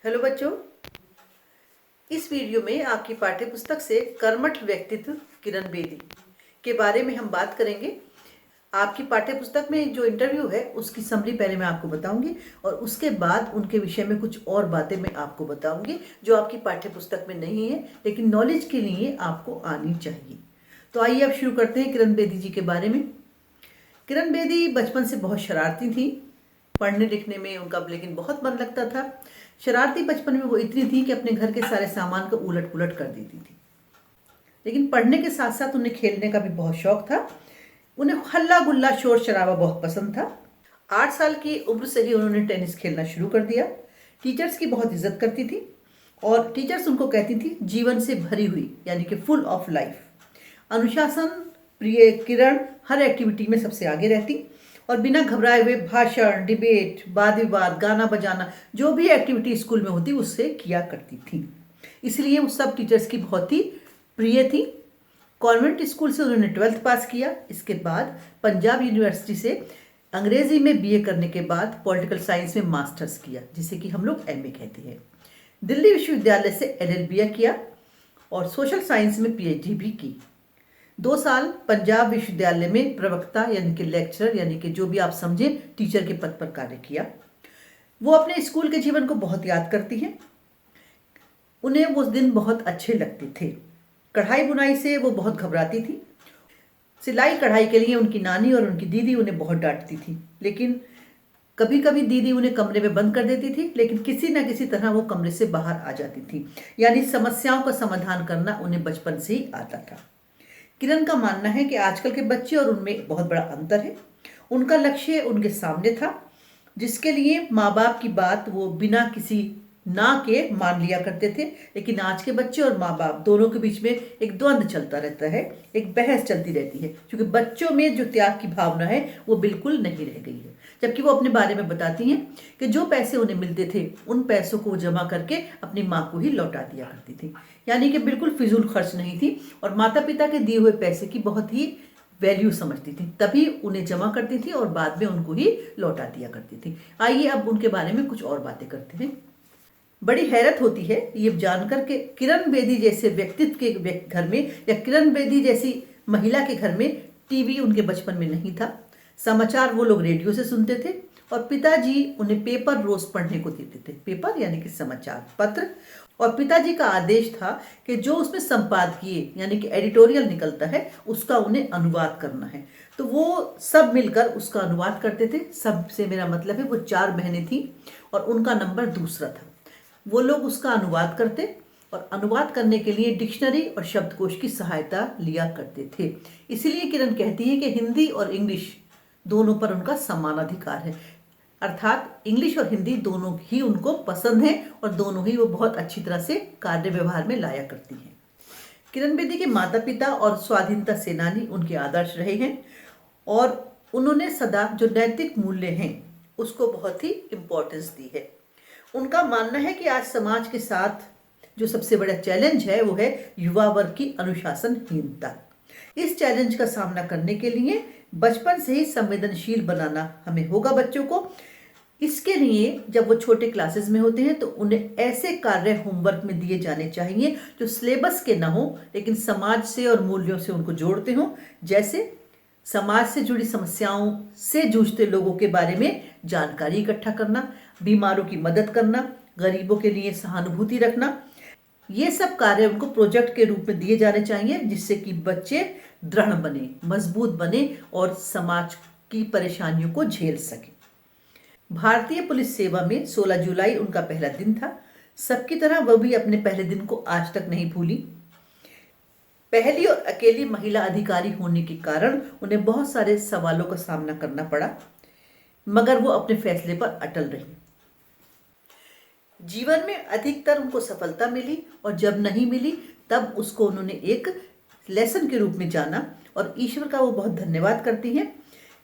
Hello बच्चों, इस video में आपकी पाठ्य पुस्तक से कर्मठ व्यक्तित्व किरण बेदी के बारे में हम बात करेंगे। आपकी पाठ्य पुस्तक में जो इंटरव्यू है उसकी समरी पहले मैं आपको बताऊंगी और उसके बाद उनके विषय में कुछ और बातें मैं आपको बताऊंगी जो आपकी पाठ्य पुस्तक में नहीं है लेकिन नॉलेज के लिए आपको आनी चाहिए। तो आइए अब शुरू करते हैं किरण बेदी जी के बारे में। किरण बेदी बचपन से बहुत शरारती थी। पढ़ने लिखने में उनका लेकिन बहुत मन लगता था। शरारती बचपन में वो इतनी थी कि अपने घर के सारे सामान को उलट पुलट कर देती थी। लेकिन पढ़ने के साथ साथ उन्हें खेलने का भी बहुत शौक था। उन्हें हल्ला गुल्ला शोर शराबा बहुत पसंद था। 8 साल की उम्र से ही उन्होंने टेनिस खेलना शुरू कर दिया। टीचर्स की बहुत इज्जत करती थी और टीचर्स उनको कहती थी जीवन से भरी हुई, यानी कि फुल ऑफ लाइफ। अनुशासन प्रिय किरण हर एक्टिविटी में सबसे आगे रहती और बिना घबराए हुए भाषण, डिबेट, वाद विवाद, गाना बजाना, जो भी एक्टिविटी स्कूल में होती उससे किया करती थी। इसलिए वो सब टीचर्स की बहुत ही प्रिय थी। कॉन्वेंट स्कूल से उन्होंने 12th पास किया। इसके बाद पंजाब यूनिवर्सिटी से अंग्रेजी में बीए करने के बाद पॉलिटिकल साइंस में मास्टर्स किया, जिसे कि हम लोग एमए कहते हैं। दिल्ली विश्वविद्यालय से एलएलबी किया और सोशल साइंस में पीएचडी भी की। 2 साल पंजाब विश्वविद्यालय में प्रवक्ता यानी कि लेक्चरर, यानी कि जो भी आप समझे टीचर के पद पर कार्य किया। वो अपने स्कूल के जीवन को बहुत याद करती हैं। उन्हें वो दिन बहुत अच्छे लगते थे। कढ़ाई बुनाई से वो बहुत घबराती थी। सिलाई कढ़ाई के लिए उनकी नानी और उनकी दीदी उन्हें बहुत डांटती थी, लेकिन कभी कभी दीदी उन्हें कमरे में बंद कर देती थी, लेकिन किसी न किसी तरह वो कमरे से बाहर आ जाती थी। यानी समस्याओं का समाधान करना उन्हें बचपन से ही आता था। किरण का मानना है कि आजकल के बच्चे और उनमें बहुत बड़ा अंतर है। उनका लक्ष्य उनके सामने था, जिसके लिए माँ बाप की बात वो बिना किसी ना के मान लिया करते थे। लेकिन आज के बच्चे और माँ बाप दोनों के बीच में एक द्वंद्व चलता रहता है, एक बहस चलती रहती है, क्योंकि बच्चों में जो त्याग की भावना है वो बिल्कुल नहीं रह गई है। जबकि वो अपने बारे में बताती हैं कि जो पैसे उन्हें मिलते थे उन पैसों को वो जमा करके अपनी माँ को ही लौटा दिया करती थी। यानी कि बिल्कुल फिजूल खर्च नहीं थी और माता पिता के दिए हुए पैसे की बहुत ही वैल्यू समझती थी, तभी उन्हें जमा करती थी और बाद में उनको ही लौटा दिया करती थी। आइए अब उनके बारे में कुछ और बातें करते हैं। बड़ी हैरत होती है ये जानकर के किरण बेदी जैसे व्यक्तित्व के घर में या किरण बेदी जैसी महिला के घर में टीवी उनके बचपन में नहीं था। समाचार वो लोग रेडियो से सुनते थे और पिताजी उन्हें पेपर रोज पढ़ने को देते थे। पेपर यानी कि समाचार पत्र। और पिताजी का आदेश था कि जो उसमें संपादकीय यानी कि एडिटोरियल निकलता है उसका उन्हें अनुवाद करना है। तो वो सब मिलकर उसका अनुवाद करते थे। सब से मेरा मतलब है वो 4 बहनें थी और उनका नंबर दूसरा था। वो लोग उसका अनुवाद करते और अनुवाद करने के लिए डिक्शनरी और शब्दकोश की सहायता लिया करते थे। इसीलिए किरण कहती है कि हिंदी और इंग्लिश दोनों पर उनका समान अधिकार है, अर्थात इंग्लिश और हिंदी दोनों ही उनको पसंद है और दोनों ही वो बहुत अच्छी तरह से कार्य व्यवहार में लाया करती हैं। किरण बेदी के माता पिता और स्वाधीनता सेनानी उनके आदर्श रहे हैं और उन्होंने सदा जो नैतिक मूल्य हैं उसको बहुत ही इम्पोर्टेंस दी है। उनका मानना है कि आज समाज के साथ जो सबसे बड़ा चैलेंज है वो है युवा वर्ग की अनुशासनहीनता। इस चैलेंज का सामना करने के लिए बचपन से ही संवेदनशील बनाना हमें होगा बच्चों को। इसके लिए जब वो छोटे क्लासेस में होते हैं तो उन्हें ऐसे कार्य होमवर्क में दिए जाने चाहिए जो सिलेबस के ना हो लेकिन समाज से और मूल्यों से उनको जोड़ते हों। जैसे समाज से जुड़ी समस्याओं से जूझते लोगों के बारे में जानकारी इकट्ठा करना, बीमारों की मदद करना, गरीबों के लिए सहानुभूति रखना। ये सब कार्य उनको प्रोजेक्ट के रूप में दिए जाने चाहिए, जिससे कि बच्चे दृढ़ बने, मजबूत बने और समाज की परेशानियों को झेल सके। भारतीय पुलिस सेवा में 16 जुलाई उनका पहला दिन था। सबकी तरह वह भी अपने पहले दिन को आज तक नहीं भूली। पहली और अकेली महिला अधिकारी होने के कारण उन्हें बहुत सारे सवालों का सामना करना पड़ा, मगर वो अपने फैसले पर अटल रही। जीवन में अधिकतर उनको सफलता मिली और जब नहीं मिली तब उसको उन्होंने एक लेसन के रूप में जाना और ईश्वर का वो बहुत धन्यवाद करती हैं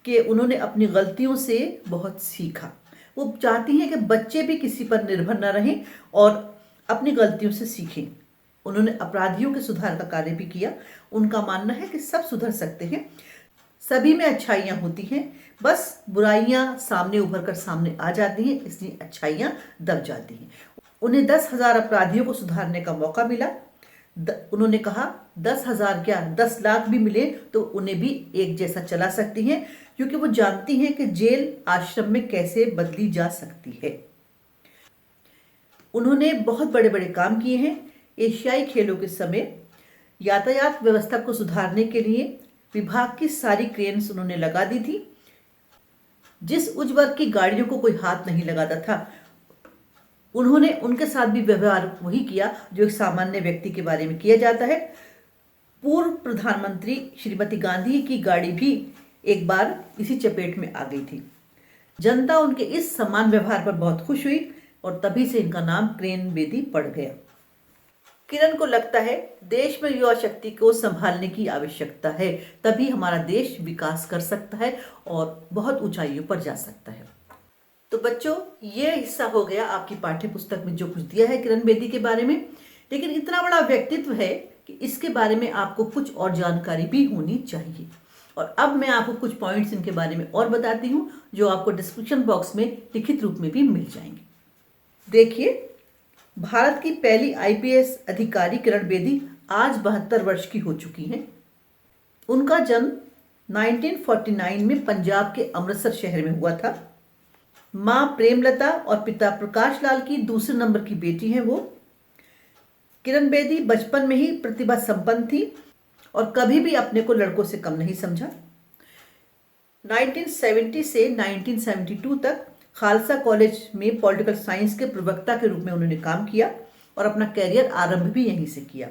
कि उन्होंने अपनी गलतियों से बहुत सीखा। वो चाहती हैं कि बच्चे भी किसी पर निर्भर न रहें और अपनी गलतियों से सीखें। उन्होंने अपराधियों के सुधार का कार्य भी किया। उनका मानना है कि सब सुधर सकते हैं, सभी में अच्छाइयाँ होती हैं, बस बुराइयाँ सामने उभर कर सामने आ जाती हैं, इसलिए अच्छाइयाँ दब जाती हैं। उन्हें 10,000 अपराधियों को सुधारने का मौका मिला। उन्होंने कहा 10,000 क्या 10 लाख भी मिले तो उन्हें भी एक जैसा चला सकती हैं, क्योंकि वो जानती हैं कि जेल आश्रम में कैसे बदली जा सकती है। उन्होंने बहुत बड़े बड़े काम किए हैं। एशियाई खेलों के समय यातायात व्यवस्था को सुधारने के लिए विभाग की सारी क्रेन्स उन्होंने लगा दी थी। जिस उच्च वर्ग की गाड़ियों को कोई हाथ नहीं लगाता था, उन्होंने उनके साथ भी व्यवहार वही किया जो एक सामान्य व्यक्ति के बारे में किया जाता है। पूर्व प्रधानमंत्री श्रीमती गांधी की गाड़ी भी एक बार इसी चपेट में आ गई थी। जनता उनके इस समान व्यवहार पर बहुत खुश हुई और तभी से इनका नाम किरण बेदी पड़ गया। किरण को लगता है देश में युवा शक्ति को संभालने की आवश्यकता है, तभी हमारा देश विकास कर सकता है और बहुत ऊंचाइयों पर जा सकता है। तो बच्चों, ये हिस्सा हो गया आपकी पाठ्य पुस्तक में जो कुछ दिया है किरण बेदी के बारे में। लेकिन इतना बड़ा व्यक्तित्व है कि इसके बारे में आपको कुछ और जानकारी भी होनी चाहिए। और अब मैं आपको कुछ पॉइंट्स इनके बारे में और बताती हूँ जो आपको डिस्क्रिप्शन बॉक्स में लिखित रूप में भी मिल जाएंगे। देखिए, भारत की पहली आईपीएस अधिकारी किरण बेदी आज 72 वर्ष की हो चुकी हैं। उनका जन्म 1949 में पंजाब के अमृतसर शहर में हुआ था। मां प्रेमलता और पिता प्रकाश लाल की दूसरे नंबर की बेटी हैं वो। किरण बेदी बचपन में ही प्रतिभा संपन्न थी और कभी भी अपने को लड़कों से कम नहीं समझा। 1970 से 1972 तक खालसा कॉलेज में पॉलिटिकल साइंस के प्रवक्ता के रूप में उन्होंने काम किया और अपना कैरियर आरंभ भी यहीं से किया।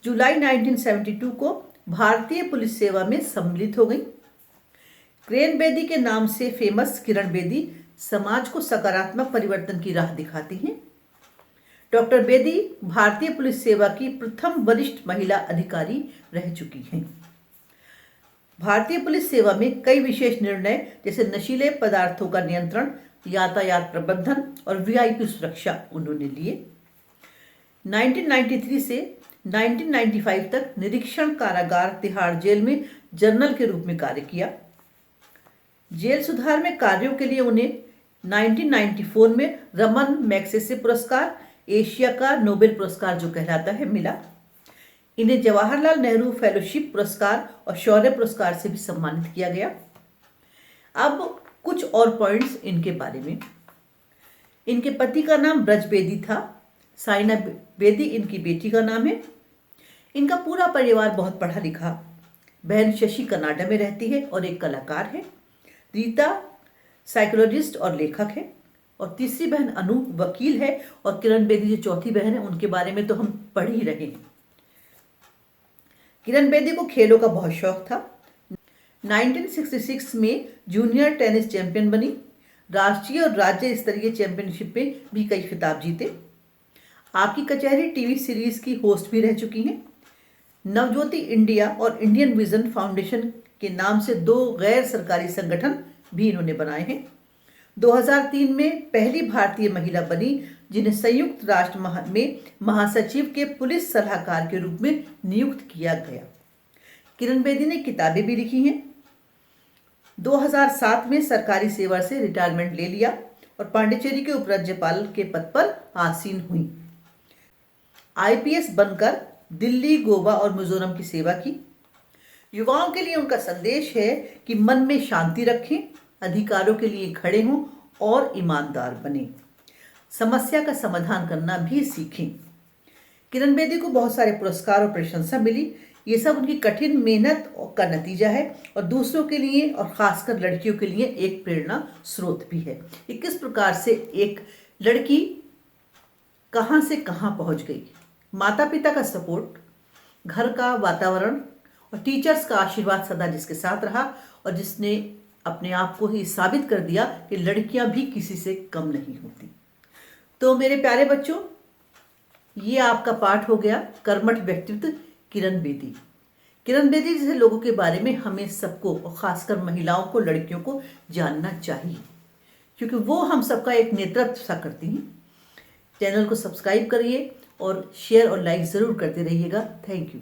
जुलाई 1972 को भारतीय पुलिस सेवा में सम्मिलित हो गई। किरण बेदी के नाम से फेमस किरण बेदी समाज को सकारात्मक परिवर्तन की राह दिखाती हैं। डॉक्टर बेदी भारतीय पुलिस सेवा की प्रथम वरिष्ठ महिला अधिकारी रह चुकी हैं। भारतीय पुलिस सेवा में कई विशेष निर्णय जैसे नशीले पदार्थों का नियंत्रण, यातायात प्रबंधन और वीआईपी सुरक्षा उन्होंने लिए। 1993 से 1995 तक निरीक्षण कारागार तिहाड़ जेल में जनरल के रूप में कार्य किया। जेल सुधार में कार्यों के लिए उन्हें 1994 में रमन मैग्सेसे पुरस्कार, एशिया का नोबेल पुरस्कार जो कहलाता है, मिला। इन्हें जवाहरलाल नेहरू फेलोशिप पुरस्कार और शौर्य पुरस्कार से भी सम्मानित किया गया। अब कुछ और पॉइंट्स इनके बारे में। इनके पति का नाम ब्रज बेदी था। साइना बेदी इनकी बेटी का नाम है। इनका पूरा परिवार बहुत पढ़ा लिखा। बहन शशि कनाडा में रहती है और एक कलाकार है। रीता साइकोलॉजिस्ट और लेखक है और तीसरी बहन अनु वकील है। और किरण बेदी जो चौथी बहन है उनके बारे में तो हम पढ़ ही रहे हैं। किरण बेदी को खेलों का बहुत शौक था। 1966 में जूनियर टेनिस चैंपियन बनी। राष्ट्रीय और राज्य स्तरीय चैंपियनशिप में भी कई खिताब जीते। आपकी कचहरी टीवी सीरीज की होस्ट भी रह चुकी हैं। नवज्योति इंडिया और इंडियन विजन फाउंडेशन के नाम से 2 गैर सरकारी संगठन भी इन्होंने बनाए हैं। 2003 में पहली भारतीय महिला बनी जिन्हें संयुक्त राष्ट्र में महासचिव के पुलिस सलाहकार के रूप में नियुक्त किया गया। किरण बेदी ने किताबें भी लिखी हैं। 2007 में सरकारी सेवा से रिटायरमेंट ले लिया और पांडिचेरी के उपराज्यपाल के पद पर आसीन हुई। आईपीएस बनकर दिल्ली, गोवा और मिजोरम की सेवा की। युवाओं के लिए उनका संदेश है कि मन में शांति रखें, अधिकारों के लिए खड़े हों और ईमानदार बने, समस्या का समाधान करना भी सीखें। किरण बेदी को बहुत सारे पुरस्कार और प्रशंसा मिली। ये सब उनकी कठिन मेहनत का नतीजा है और दूसरों के लिए और खासकर लड़कियों के लिए एक प्रेरणा स्रोत भी है कि किस प्रकार से एक लड़की कहाँ से कहाँ पहुँच गई। माता पिता का सपोर्ट, घर का वातावरण और टीचर्स का आशीर्वाद सदा जिसके साथ रहा और जिसने अपने आप को ही साबित कर दिया कि लड़कियां भी किसी से कम नहीं होती। तो मेरे प्यारे बच्चों, ये आपका पाठ हो गया कर्मठ व्यक्तित्व किरण बेदी। किरण बेदी जैसे लोगों के बारे में हमें सबको और खासकर महिलाओं को, लड़कियों को जानना चाहिए क्योंकि वो हम सबका एक नेतृत्व सा करती हैं। चैनल को सब्सक्राइब करिए और शेयर और लाइक ज़रूर करते रहिएगा। Thank you.